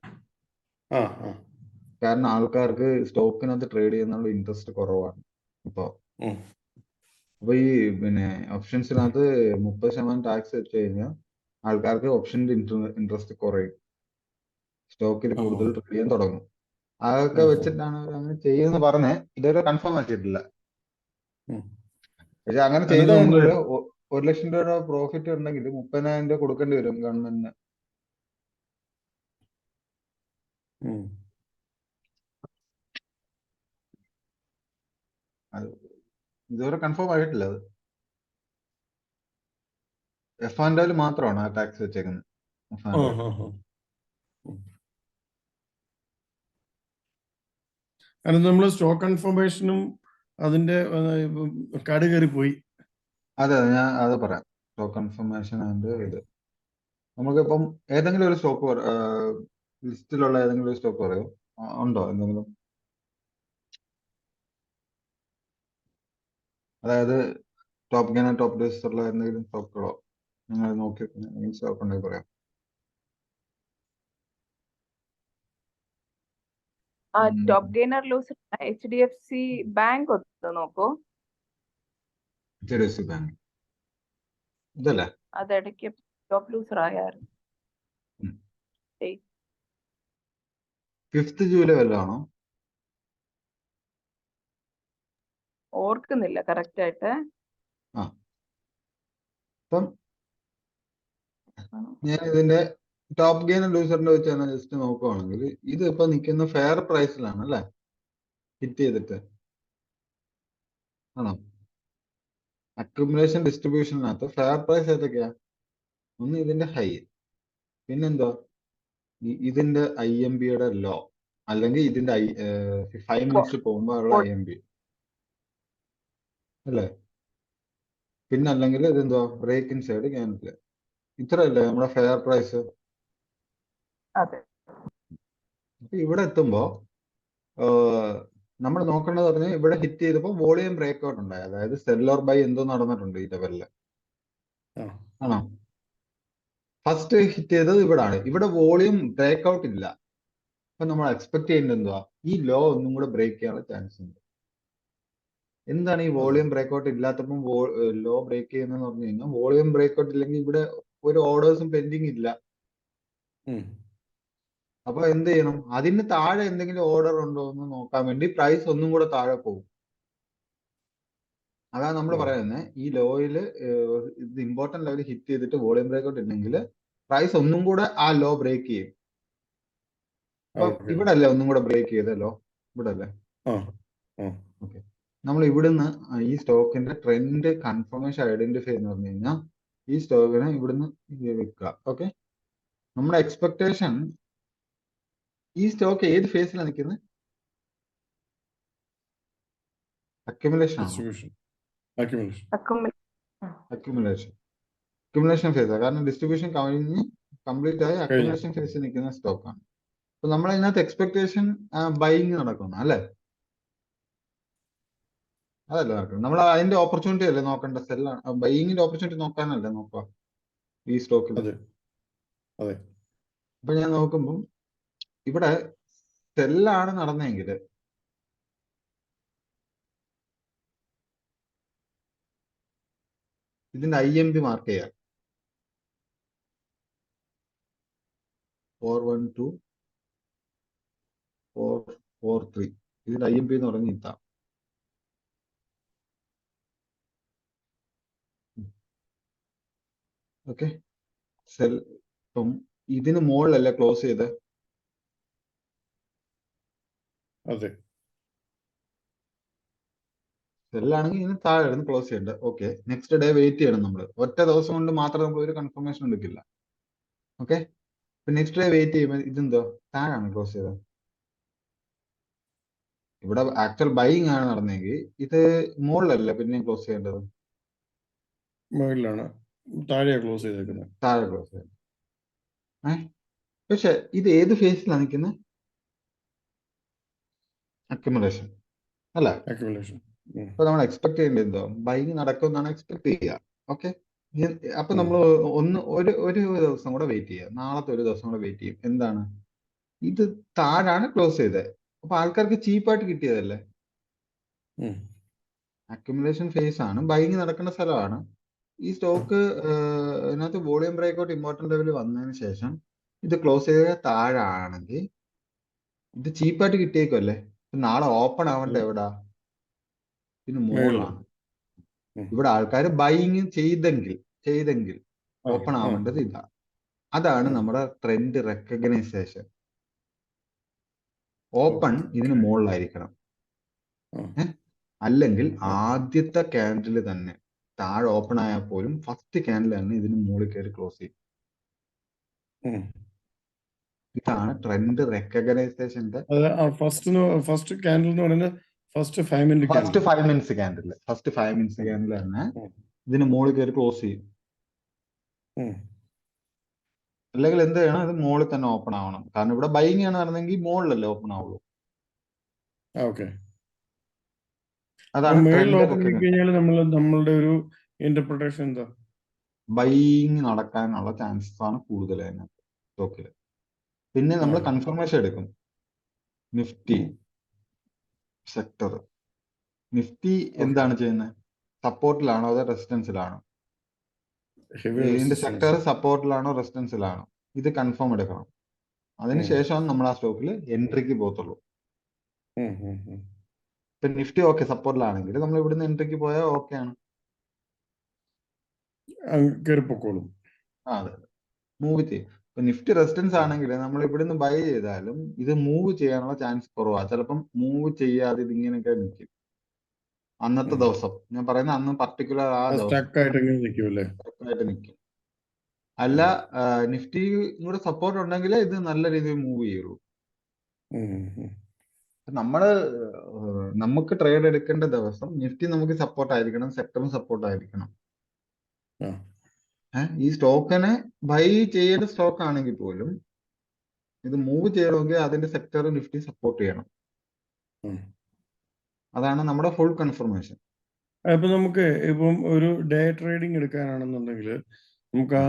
കാരണം ആൾക്കാർക്ക് സ്റ്റോക്കിനകത്ത് ട്രേഡ് ചെയ്യുന്നുള്ള ഇൻട്രസ്റ്റ് കുറവാണ് ഇപ്പൊ. അപ്പൊ ഈ പിന്നെ ഓപ്ഷൻസിനകത്ത് 30% ടാക്സ് വെച്ച് കഴിഞ്ഞാൽ ആൾക്കാർക്ക് ഓപ്ഷന്റെ ഇൻട്രസ്റ്റ് കുറയും, സ്റ്റോക്കിൽ കൂടുതൽ ട്രേഡ് ചെയ്യാൻ തുടങ്ങും. അതൊക്കെ വെച്ചിട്ടാണ് അവർ അങ്ങനെ ചെയ്യുമെന്ന് പറഞ്ഞേ, ഇതുവരെ കൺഫേം ആക്കിയിട്ടില്ല. പക്ഷെ അങ്ങനെ ചെയ്ത് കഴിഞ്ഞാൽ 1 ലക്ഷം രൂപ പ്രോഫിറ്റ് ഉണ്ടെങ്കിൽ 30,000 രൂപ കൊടുക്കേണ്ടി വരും ഗവൺമെന്റിന്. അത് ഇതുവരെ കൺഫേം ആയിട്ടില്ല. അത് F&O മാത്രമാണ് ആ ടാക്സ് വെച്ചേക്കുന്നത്. കാരണം നമ്മൾ സ്റ്റോക്ക് കൺഫർമേഷനും അതിന്റെ കാട് കയറി പോയി. അതെ, ഞാൻ അത് പറയാം. സ്റ്റോക്ക് കൺഫർമേഷൻ ആൻഡ് ഇത് നമുക്കിപ്പം ഏതെങ്കിലും ഒരു സ്റ്റോക്ക് ലിസ്റ്റിലുള്ള ഏതെങ്കിലും ഒരു സ്റ്റോക്ക് പറയോ? ഉണ്ടോ എന്തെങ്കിലും? അതായത് ടോപ്പ് ഗെയിനർ ടോപ്പ് ലോസ് ഉള്ള എന്തെങ്കിലും സ്റ്റോക്കുകളോ നിങ്ങൾ നോക്കി സ്റ്റോക്ക് ഉണ്ടെങ്കിൽ പറയാം. ടോപ്പ് ഗെയിനർ ലൂസ് HDFC ബാങ്ക് ഒന്ന് നോക്കൂ. HDFC ബാങ്ക് ഇതല്ലേ? അതിടയ്ക്ക് ടോപ്പ് ലൂസർ ആയായിരുന്നു. 5th ജൂലൈ വല്ലതാണോ? ഓർക്കുന്നില്ല കറക്റ്റ് ആയിട്ട്. അപ്പം ഞാൻ ഇതിന്റെ ടോപ്പ് ഗെയിനർ ലൂസറിന്റെ വെച്ചാണ് ജസ്റ്റ് നോക്കുവാണെങ്കിൽ ഇത് ഇപ്പൊ നിൽക്കുന്ന ഫെയർ പ്രൈസിലാണ് അല്ലേ? ഹിറ്റ് ചെയ്തിട്ട് ആണോ? അക്യുമുലേഷൻ ഡിസ്ട്രിബ്യൂഷനകത്ത് ഫെയർ പ്രൈസ് ഏതൊക്കെയാ? ഒന്ന് ഇതിന്റെ ഹൈ, പിന്നെന്തോ ഇതിന്റെ IMB-യുടെ ലോ, അല്ലെങ്കിൽ ഇതിന്റെ 5 മിനിറ്റ്സ് പോകുമ്പോ ഉള്ള IMB അല്ലേ? പിന്നെ അല്ലെങ്കിൽ ഇതെന്തോ ബ്രേക്ക് ഇൻ സൈഡ് ക്യാൻഡിൽ. ഇത്രയല്ലേ നമ്മുടെ ഫെയർ പ്രൈസ്? അതെ. ഇവിടെ എത്തുമ്പോ നമ്മൾ നോക്കേണ്ടത് പറഞ്ഞാൽ ഇവിടെ ഹിറ്റ് ചെയ്തപ്പോ വോളിയം ബ്രേക്ക് ഔട്ട് ഉണ്ടായി, അതായത് സെൽ ഓർ ബൈ എന്തോ നടന്നിട്ടുണ്ട് ഈ ലെവലില്, ആണോ? ഫസ്റ്റ് ഹിറ്റ് ചെയ്തത് ഇവിടാണ്, ഇവിടെ വോളിയം ബ്രേക്ക് ഔട്ട് ഇല്ല. അപ്പൊ നമ്മൾ എക്സ്പെക്ട് ചെയ്യേണ്ടത് എന്തുവാ? ഈ ലോ ഒന്നും കൂടെ ബ്രേക്ക് ചെയ്യാനുള്ള ചാൻസ് ഉണ്ട്. എന്താണ് ഈ വോളിയം ബ്രേക്ക് ഔട്ട് ഇല്ലാത്തപ്പം ലോ ബ്രേക്ക് ചെയ്യുന്നതെന്ന് പറഞ്ഞു കഴിഞ്ഞാൽ, വോളിയം ബ്രേക്ക് ഔട്ട് ഇല്ലെങ്കിൽ ഇവിടെ ഒരു ഓർഡേഴ്സും പെൻഡിങ് ഇല്ല. അപ്പൊ എന്ത് ചെയ്യണം? അതിന് താഴെ എന്തെങ്കിലും ഓർഡർ ഉണ്ടോ എന്ന് നോക്കാൻ വേണ്ടി പ്രൈസ് ഒന്നും കൂടെ താഴെ പോകും. അതാണ് നമ്മൾ പറയുന്നത്, ഈ ലോയില് ഇത് ഇമ്പോർട്ടന്റ് ലെവൽ ഹിറ്റ് ചെയ്തിട്ട് വോളിയം ബ്രേക്ക് ഔട്ട് ഇല്ലെങ്കിൽ പ്രൈസ് ഒന്നും കൂടെ ആ ലോ ബ്രേക്ക് ചെയ്യും. അപ്പൊ ഇവിടെ അല്ലേ ഒന്നും കൂടെ ബ്രേക്ക് ചെയ്തല്ലോ, ഇവിടെ അല്ലേ? ഓക്കെ, നമ്മൾ ഇവിടുന്ന് ഈ സ്റ്റോക്കിന്റെ ട്രെൻഡ് കൺഫർമേഷൻ ഐഡന്റിഫൈ എന്ന് പറഞ്ഞു കഴിഞ്ഞാൽ ഈ സ്റ്റോക്കിനെ ഇവിടുന്ന് വെക്കുക. ഓക്കെ, നമ്മുടെ എക്സ്പെക്ടേഷൻ ഈ സ്റ്റോക്ക് ഏത് ഫേസിലാണ് നിൽക്കുന്നത്? അക്യുമുലേഷൻ ആണോ? Distribution, accumulation. അക്യുമുലേഷൻ ഫേസ്, കാരണം ഡിസ്ട്രിബ്യൂഷൻ കഴിഞ്ഞ് കംപ്ലീറ്റ് ആയി അക്യുമുലേഷൻ ഫേസിൽ നിൽക്കുന്ന സ്റ്റോക്കാണ്. അപ്പൊ നമ്മൾ അതിനകത്ത് എക്സ്പെക്ടേഷൻ ബൈയിങ് നടക്കുന്നു അല്ലേ? അതല്ല നടക്കുന്നത്. നമ്മൾ അതിന്റെ ഓപ്പർച്യൂണിറ്റി അല്ലേ നോക്കേണ്ട? സെല്ലാണ്, ബൈയിങ്ങിന്റെ ഓപ്പർച്യൂണിറ്റി നോക്കാനല്ലേ നോക്കുക ഈ സ്റ്റോക്കിൽ. അതെ അതെ. അപ്പൊ ഞാൻ നോക്കുമ്പോൾ ഇവിടെ സെല്ലാണ് നടന്നെങ്കിൽ ഇതിന്റെ IMP മാർക്ക് ചെയ്യാം. 412-443 ഇതിന്റെ IMP എന്ന് പറഞ്ഞ് ഇത്താം. ഓക്കെ, സെൽ ഇപ്പം ഇതിന് മുകളിലല്ലേ ക്ലോസ് ചെയ്ത്? അതെ. സെല്ലാണെങ്കിൽ ഇതിന് താഴെ ഇരുന്ന് ക്ലോസ് ചെയ്യേണ്ടത്. ഓക്കെ, നെക്സ്റ്റ് ഡേ വെയിറ്റ് ചെയ്യണം നമ്മൾ. ഒറ്റ ദിവസം കൊണ്ട് മാത്രം നമ്മൾ ഒരു കൺഫർമേഷൻ എടുക്കില്ല. ഓക്കെ, ഇപ്പൊ നെക്സ്റ്റ് ഡേ വെയിറ്റ് ചെയ്യുമ്പോൾ ഇതെന്തോ താഴാണ് ക്ലോസ് ചെയ്തത്. ഇവിടെ ആക്ച്വൽ ബൈയിങ് ആണ് നടന്നെങ്കിൽ ഇത് മുകളിലല്ലേ പിന്നെയും ക്ലോസ് ചെയ്യേണ്ടത്? മുകളിലാണ്, താഴെയാണ് ക്ലോസ് ചെയ്തേക്കുന്നത്. താഴെ ക്ലോസ് ചെയ്തത്. പക്ഷെ ഇത് ഏത് ഫേസിലാണ് നിൽക്കുന്നത്? അക്യുമുലേഷൻ അല്ല. അക്യുമുലേഷൻ. അപ്പൊ നമ്മൾ എക്സ്പെക്ട് ചെയ്യേണ്ടത് എന്തോ ബൈയിങ് നടക്കുമെന്നാണ് എക്സ്പെക്ട് ചെയ്യുക. ഓക്കെ, അപ്പൊ നമ്മൾ ഒരു ദിവസം കൂടെ വെയിറ്റ് ചെയ്യുക. നാളത്തെ ഒരു ദിവസം കൂടെ വെയിറ്റ് ചെയ്യും. എന്താണ്? ഇത് താഴാണ് ക്ലോസ് ചെയ്തത്. അപ്പൊ ആൾക്കാർക്ക് ചീപ്പായിട്ട് കിട്ടിയതല്ലേ? അക്യുമുലേഷൻ ഫേസ് ആണ്, ബൈയിങ് നടക്കുന്ന സ്ഥലമാണ്. ഈ സ്റ്റോക്ക് ഇതിനകത്ത് വോളിയം ബ്രേക്ക്ഔട്ട് ഇമ്പോർട്ടന്റ് ലെവൽ വന്നതിന് ശേഷം ഇത് ക്ലോസ് ചെയ്ത താഴാണെങ്കിൽ ഇത് ചീപ്പായിട്ട് കിട്ടിയേക്കുമല്ലേ? നാളെ ഓപ്പൺ ആവേണ്ട എവിടാ? ഇതിന് മുകളിലാണ്. ഇവിടെ ആൾക്കാർ ബൈയിങ് ചെയ്തെങ്കിൽ ഓപ്പൺ ആവേണ്ടത് ഇതാ. അതാണ് നമ്മുടെ ട്രെൻഡ് റെക്കഗ്നൈസേഷൻ. ഓപ്പൺ ഇതിന് മുകളിലായിരിക്കണം. അല്ലെങ്കിൽ ആദ്യത്തെ ക്യാൻഡിൽ തന്നെ താഴെ ഓപ്പൺ ആയാൽ പോലും ഫസ്റ്റ് ക്യാൻഡിൽ തന്നെ ഇതിന് മുകളിൽ കയറി ക്ലോസ് ചെയ്യും. ഇതാണ് ട്രെൻഡ് റെക്കഗ്നൈസേഷന്റെ ഫസ്റ്റ് ക്യാൻഡിൽ എന്ന് പറയുന്നത് first 5 minute candle. First 5 minutes candle തന്നെ ഇതിന് മുകളിൽ കയറി ക്ലോസ് ചെയ്യും. അല്ലെങ്കിൽ എന്ത് ചെയ്യണം? ഇത് മുകളിൽ തന്നെ ഓപ്പൺ ആവണം. കാരണം ഇവിടെ ബൈയിങ് ആണ് നടന്നെങ്കിൽ മുകളിലല്ലേ ഓപ്പൺ ആവുള്ളൂ. അതാണ് നമ്മളുടെ ഒരു ഇന്റർപ്രിട്ടേഷൻ എന്താ? ബൈയിങ് നടക്കാനുള്ള ചാൻസസ് ആണ് കൂടുതൽ അതിനകത്ത് സ്റ്റോക്കിൽ. പിന്നെ നമ്മൾ കൺഫർമേഷൻ എടുക്കും. നിഫ്റ്റി സെക്ടർ, നിഫ്റ്റി എന്താണ് ചെയ്യുന്നത്? സപ്പോർട്ടിലാണോ അതോ റെസിസ്റ്റൻസിലാണോ? ഇതിന്റെ സെക്ടർ സപ്പോർട്ടിലാണോ റെസിസ്റ്റൻസിലാണോ? ഇത് കൺഫേം എടുക്കണം. അതിനുശേഷം നമ്മൾ ആ സ്റ്റോക്കിൽ എൻട്രിക്ക് പോകത്തുള്ളൂ. ഇപ്പൊ നിഫ്റ്റി ഓക്കെ സപ്പോർട്ടിലാണെങ്കിൽ നമ്മൾ ഇവിടുന്ന് എൻട്രിക്ക് പോയാൽ ഓക്കെ ആണ്. അതെ, മൂവ് ചെയ്യും. ഇപ്പൊ നിഫ്റ്റി റെസിസ്റ്റൻസ് ആണെങ്കിൽ നമ്മൾ ഇവിടുന്ന് ബൈ ചെയ്താലും ഇത് മൂവ് ചെയ്യാനുള്ള ചാൻസ് കുറവാണ്. ചിലപ്പം മൂവ് ചെയ്യാതെ ഇത് ഇങ്ങനെയൊക്കെ നിൽക്കും അന്നത്തെ ദിവസം. ഞാൻ പറയുന്ന അന്ന് പർട്ടിക്കുലർ ആ ദിവസമായിട്ട് നിൽക്കും. അല്ല, നിഫ്റ്റി കൂടെ സപ്പോർട്ട് ഉണ്ടെങ്കിൽ ഇത് നല്ല രീതിയിൽ മൂവ് ചെയ്യുള്ളൂ. നമുക്ക് ട്രേഡ് എടുക്കേണ്ട ദിവസം നിഫ്റ്റി നമുക്ക് സപ്പോർട്ട് ആയിരിക്കണം, സെക്ടറും സപ്പോർട്ട് ആയിരിക്കണം. ഈ സ്റ്റോക്കിനെ ബൈ ചെയ്യേണ്ട സ്റ്റോക്ക് ആണെങ്കിൽ പോലും ഇത് മൂവ് ചെയ്യണമെങ്കിൽ അതിന്റെ സെക്ടർ നിഫ്റ്റി സപ്പോർട്ട് ചെയ്യണം. അതാണ് നമ്മുടെ ഫുൾ കൺഫർമേഷൻ. ഇപ്പൊ നമുക്ക് ഇപ്പം ഒരു ഡേ ട്രേഡിംഗ് എടുക്കാനാണെന്നുണ്ടെങ്കിൽ നമുക്ക് ആ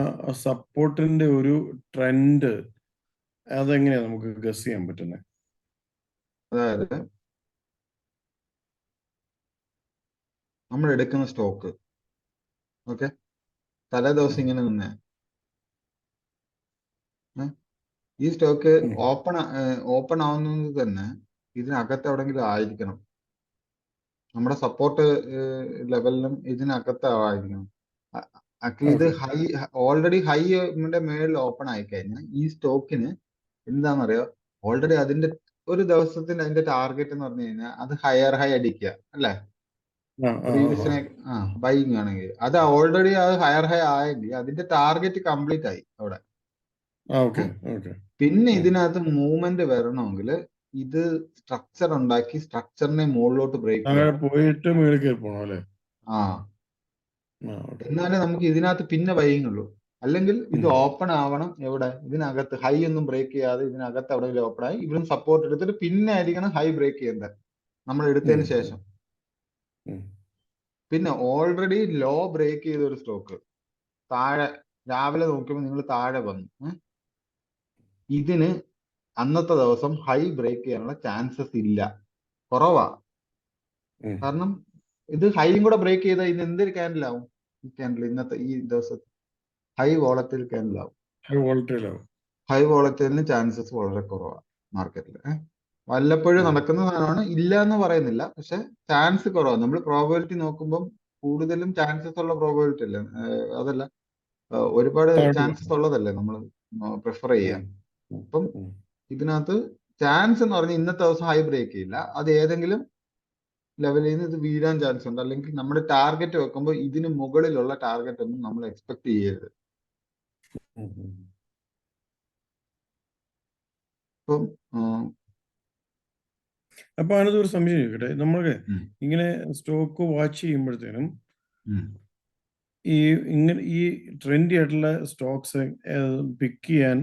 സപ്പോർട്ടിന്റെ ഒരു ട്രെൻഡ് അതെങ്ങനെയാ നമുക്ക് ഗസ് ചെയ്യാൻ പറ്റുന്നത്? അതായത് നമ്മൾ എടുക്കുന്ന സ്റ്റോക്ക് ഓക്കെ തലേ ദിവസം ഇങ്ങനെ നിന്നേ ഈ സ്റ്റോക്ക് ഓപ്പൺ ആവുന്നത് തന്നെ ഇതിനകത്ത് എവിടെങ്കിലും ആയിരിക്കണം. നമ്മുടെ സപ്പോർട്ട് ലെവലിലും ഇതിനകത്ത് ആയിരിക്കണം. ആക്ച്വലി ഇത് ഓൾറെഡി ഹൈയുടെ മേളിൽ ഓപ്പൺ ആയി കഴിഞ്ഞാൽ ഈ സ്റ്റോക്കിന് എന്താണെന്നറിയോ, ഓൾറെഡി അതിന്റെ ഒരു ദിവസത്തിന്റെ അതിന്റെ ടാർഗറ്റ് എന്ന് പറഞ്ഞു കഴിഞ്ഞാൽ അത് ഹയർ ഹൈ അടിക്കുക അല്ലേ? പ്രീവിയസിനെ ബൈയിങ് ആണെങ്കിൽ അത് ഓൾറെഡി അത് ഹയർ ഹൈ ആയെങ്കിൽ അതിന്റെ ടാർഗറ്റ് കംപ്ലീറ്റ് ആയി അവിടെ. പിന്നെ ഇതിനകത്ത് മൂവ്മെന്റ് വരണമെങ്കിൽ ഇത് സ്ട്രക്ചർ ഉണ്ടാക്കി സ്ട്രക്ചറിനെ മുകളിലോട്ട് ബ്രേക്ക് അങ്ങനെ ചെയ്യണം. പോയിട്ട് മേളിൽ കയറി പോകണം അല്ലേ? ആ ഓക്കെ. എന്നാലേ നമുക്ക് ഇതിനകത്ത് പിന്നെ ബൈയിങ് ഉള്ളൂ. അല്ലെങ്കിൽ ഇത് ഓപ്പൺ ആവണം എവിടെ, ഇതിനകത്ത് ഹൈ ഒന്നും ബ്രേക്ക് ചെയ്യാതെ ഇതിനകത്ത് എവിടെയെങ്കിലും ഓപ്പൺ ആയി ഇവിടും സപ്പോർട്ട് എടുത്തിട്ട് പിന്നെ ആയിരിക്കണം ഹൈ ബ്രേക്ക് ചെയ്യേണ്ടത് നമ്മൾ എടുത്തതിന് ശേഷം. പിന്നെ ഓൾറെഡി ലോ ബ്രേക്ക് ചെയ്ത ഒരു സ്റ്റോക്ക് താഴെ രാവിലെ നോക്കിയപ്പോൾ നിങ്ങൾ താഴെ വന്നു, ഇതിന് അന്നത്തെ ദിവസം ഹൈ ബ്രേക്ക് ചെയ്യാനുള്ള ചാൻസസ് ഇല്ല, കുറവാ. കാരണം ഇത് ഹൈയും കൂടെ ബ്രേക്ക് ചെയ്താൽ ഇന്ന് എന്തൊരു ക്യാൻഡിലാവും? ഈ ക്യാൻഡിൽ ഇന്നത്തെ ഈ ദിവസത്തെ ഹൈ വോളറ്റൈൽ ക്യാൻഡിലാവും. ഹൈ വോളറ്റൈലിന് ചാൻസസ് വളരെ കുറവാണ് മാർക്കറ്റിൽ. വല്ലപ്പോഴും നടക്കുന്ന സാധനമാണ്, ഇല്ല എന്ന് പറയുന്നില്ല, പക്ഷെ ചാൻസ് കുറവാണ്. നമ്മൾ പ്രോബബിലിറ്റി നോക്കുമ്പോൾ കൂടുതലും ചാൻസസ് ഉള്ള പ്രോബബിലിറ്റി അല്ലേ, അതല്ല ഒരുപാട് ചാൻസസ് ഉള്ളതല്ലേ നമ്മൾ പ്രിഫർ ചെയ്യാൻ. അപ്പം ഇതിനകത്ത് ചാൻസ് എന്ന് പറഞ്ഞാൽ ഇന്നത്തെ ദിവസം ഹൈ ബ്രേക്ക് ചെയ്യില്ല, അത് ഏതെങ്കിലും ലെവലിൽ നിന്ന് ഇത് വീഴാൻ ചാൻസ് ഉണ്ട്. അല്ലെങ്കിൽ നമ്മുടെ ടാർഗറ്റ് വെക്കുമ്പോൾ ഇതിന് മുകളിലുള്ള ടാർഗറ്റ് ഒന്നും നമ്മൾ എക്സ്പെക്ട് ചെയ്യരുത്. ഇപ്പം അപ്പൊ അതിനകത്ത് ഒരു സംശയം ചോദിക്കട്ടെ, നമ്മൾക്ക് ഇങ്ങനെ സ്റ്റോക്ക് വാച്ച് ചെയ്യുമ്പോഴത്തേനും ഈ ട്രെൻഡി ആയിട്ടുള്ള സ്റ്റോക്സ് പിക്ക് ചെയ്യാൻ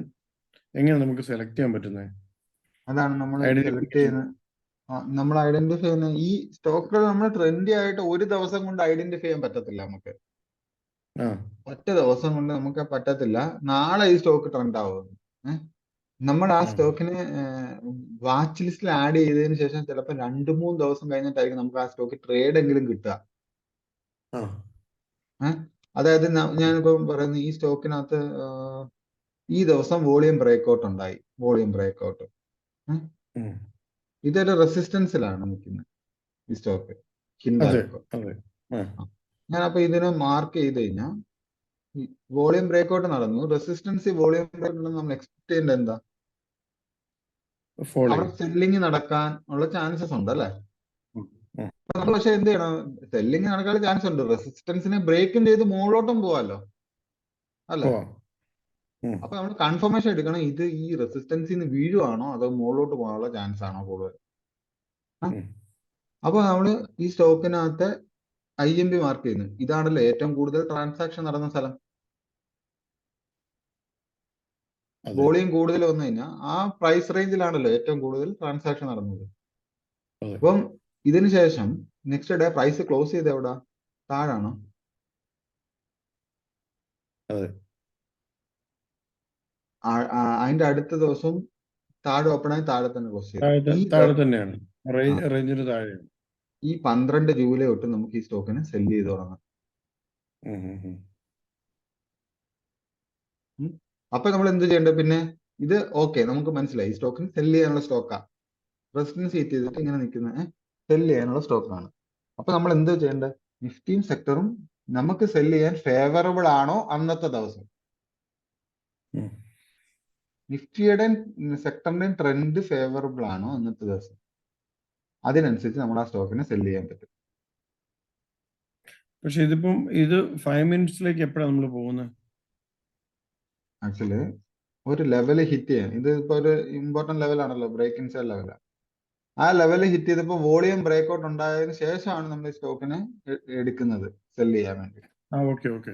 എങ്ങനെ നമുക്ക് സെലക്ട് ചെയ്യാൻ പറ്റുന്നത്? അതാണ് നമ്മൾ സെലക്ട് ചെയ്യുന്നത്. നമ്മൾ ഐഡന്റിഫൈ ചെയ്യുന്ന ഈ സ്റ്റോക്കുകൾ നമ്മൾ ട്രെൻഡി ആയിട്ട് ഒരു ദിവസം കൊണ്ട് ഐഡന്റിഫൈ ചെയ്യാൻ പറ്റത്തില്ല നമുക്ക്. ഒറ്റ ദിവസം കൊണ്ട് നമുക്ക് പറ്റത്തില്ല നാളെ ഈ സ്റ്റോക്ക് ട്രെൻഡ് ആവും. നമ്മൾ ആ സ്റ്റോക്കിനെ വാച്ച് ലിസ്റ്റിൽ ആഡ് ചെയ്തതിന് ശേഷം ചിലപ്പോൾ 2-3 ദിവസം കഴിഞ്ഞിട്ടായിരിക്കും നമുക്ക് ആ സ്റ്റോക്ക് ട്രേഡ് എങ്കിലും കിട്ടുക. അതായത് ഞാനിപ്പോ പറയുന്ന ഈ സ്റ്റോക്കിനകത്ത് ഈ ദിവസം വോളിയം ബ്രേക്ക്ഔട്ട് ഉണ്ടായി, വോളിയം ബ്രേക്ക്ഔട്ട്. ഇതൊരു റെസിസ്റ്റൻസിലാണ് നിൽക്കുന്നത് ഈ സ്റ്റോക്ക് ഹിൻഡാൽകോ. ഞാനപ്പോ ഇതിനെ മാർക്ക് ചെയ്ത് കഴിഞ്ഞാൽ വോളിയം ബ്രേക്ക്ഔട്ട് നടന്നു, റെസിസ്റ്റൻസ് വോളിയം ബ്രേക്ക്ഔട്ട് നമ്മൾ എക്സ്പെക്ട് ചെയ്യേണ്ടത് എന്താ? അവിടെ സെല്ലിങ് നടക്കാൻ ഉള്ള ചാൻസസ് ഉണ്ട് അല്ലെ? നമ്മൾ പക്ഷെ എന്ത് ചെയ്യണം, സെല്ലിങ് നടക്കാനുള്ള ചാൻസ് ഉണ്ട്, റെസിസ്റ്റൻസിനെ ബ്രേക്കും ചെയ്ത് മുകളിലോട്ടും പോവാല്ലോ അല്ലെ? അപ്പൊ നമ്മൾ കൺഫർമേഷൻ എടുക്കണം, ഇത് ഈ റെസിസ്റ്റൻസിൽ നിന്ന് വീഴുവാണോ അതോ മുകളിലോട്ട് പോകാനുള്ള ചാൻസ് ആണോ കൂടുതൽ. അപ്പൊ നമ്മള് ഈ സ്റ്റോക്കിനകത്ത് IMB മാർക്ക് ചെയ്യുന്നു. ഇതാണല്ലോ ഏറ്റവും കൂടുതൽ ട്രാൻസാക്ഷൻ നടന്ന സ്ഥലം. വോളിയം കൂടുതൽ വന്നു കഴിഞ്ഞാൽ ആ പ്രൈസ് റേഞ്ചിലാണല്ലോ ഏറ്റവും കൂടുതൽ ട്രാൻസാക്ഷൻ നടന്നത്. അപ്പം ഇതിനു ശേഷം നെക്സ്റ്റ് ഡേ പ്രൈസ് ക്ലോസ് ചെയ്ത് എവിടെ? താഴാണോ? അതിന്റെ അടുത്ത ദിവസം താഴെ ഓപ്പൺ ആയി താഴെ തന്നെ ക്ലോസ് ചെയ്തു. ഈ 12 ജൂലൈ തൊട്ട് നമുക്ക് ഈ സ്റ്റോക്കിനെ സെല് ചെയ്ത് തുടങ്ങാം. അപ്പൊ നമ്മൾ എന്ത് ചെയ്യേണ്ടത്? പിന്നെ ഇത് ഓക്കെ നമുക്ക് മനസ്സിലായി, ഈ സ്റ്റോക്കിന് സെല് ചെയ്യാനുള്ള സ്റ്റോക്കാ, റെസിസ്റ്റൻസ് ഹീറ്റ് ചെയ്തിട്ട് ഇങ്ങനെ നിൽക്കുന്ന സെല് ചെയ്യാനുള്ള സ്റ്റോക്കാണ്. അപ്പൊ നമ്മൾ എന്ത് ചെയ്യേണ്ടത്? നിഫ്റ്റിയും സെക്ടറും നമുക്ക് സെല് ചെയ്യാൻ ഫേവറബിൾ ആണോ അന്നത്തെ ദിവസം? നിഫ്റ്റിയുടെയും സെക്ടറിന്റെയും ട്രെൻഡ് ഫേവറബിൾ ആണോ അന്നത്തെ ദിവസം? അതിനനുസരിച്ച് നമ്മൾ ആ സ്റ്റോക്കിനെ സെല് ചെയ്യാൻ പറ്റും. പക്ഷെ ഇതിപ്പം ഇത് 5 മിനിറ്റ്സിലേക്ക് എപ്പോഴാണ് നമ്മൾ പോകുന്നത്? ആക്ച്വലി ഒരു ലെവല് ഹിറ്റ് ചെയ്യാൻ, ഇത് ഇപ്പൊ ഒരു ഇമ്പോർട്ടന്റ് ലെവലാണല്ലോ, ബ്രേക്കിംഗ് സെൽ ലെവലാണ്. ആ ലെവല് ഹിറ്റ് ചെയ്തപ്പോൾ വോളിയം ബ്രേക്ക്ഔട്ട് ഉണ്ടായതിനു ശേഷമാണ് നമ്മൾ ഈ സ്റ്റോക്കിനെ എടുക്കുന്നത് സെല് ചെയ്യാൻ വേണ്ടി. ഓക്കെ.